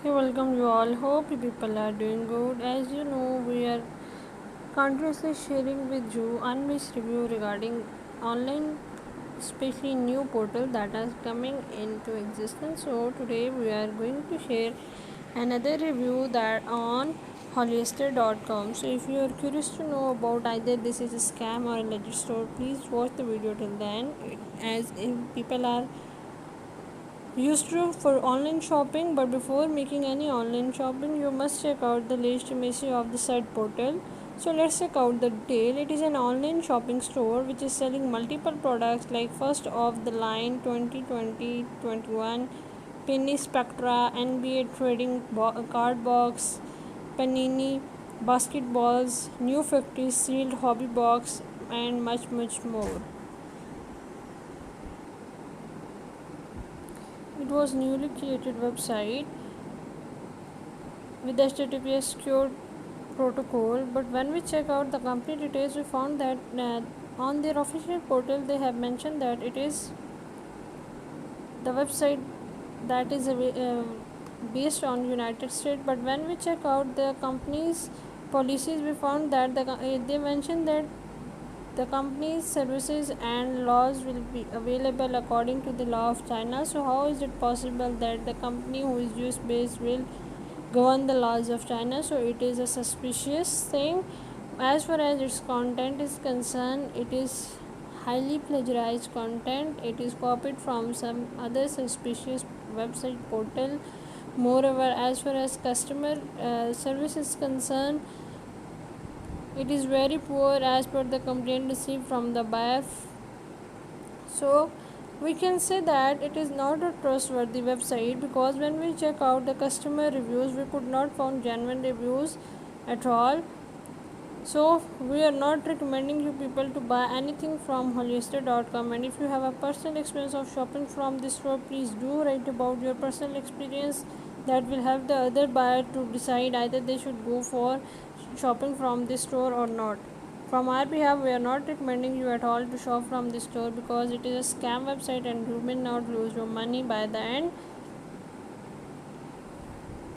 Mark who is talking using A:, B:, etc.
A: Hey, welcome you all. Hope you people are doing good. As you know, we are continuously sharing with you unmissed review regarding online, especially new portal that is coming into existence. So today we are going to share another review that on Hollister.com. So if you are curious to know about either this is a scam or a legit store, please watch the video till then. As if people are used to for online shopping, but before making any online shopping you must check out the latest image of the said portal. So let's check out the detail. It is an online shopping store which is selling multiple products like first of the line 2020-21 Penny Spectra, NBA trading card box, Panini basketballs, new 50 sealed hobby box, and much more. It was newly created website with HTTPS secure protocol, but when we check out the company details, we found that on their official portal they have mentioned that it is the website that is based on United States. But when we check out the company's policies, we found that they mentioned that the company's services and laws will be available according to the law of China. So how is it possible that the company who is US based will govern the laws of China? So it is a suspicious thing. As far as its content is concerned, it is highly plagiarized content. It is copied from some other suspicious website portal. Moreover, as far as customer service is concerned, it is very poor as per the complaint received from the buyer. So we can say that it is not a trustworthy website, because when we check out the customer reviews we could not find genuine reviews at all. So we are not recommending you people to buy anything from Hollister.com, and if you have a personal experience of shopping from this store, please do write about your personal experience. That will help the other buyer to decide either they should go for shopping from this store or not. From our behalf, we are not recommending you at all to shop from this store because it is a scam website and you may not lose your money by the end.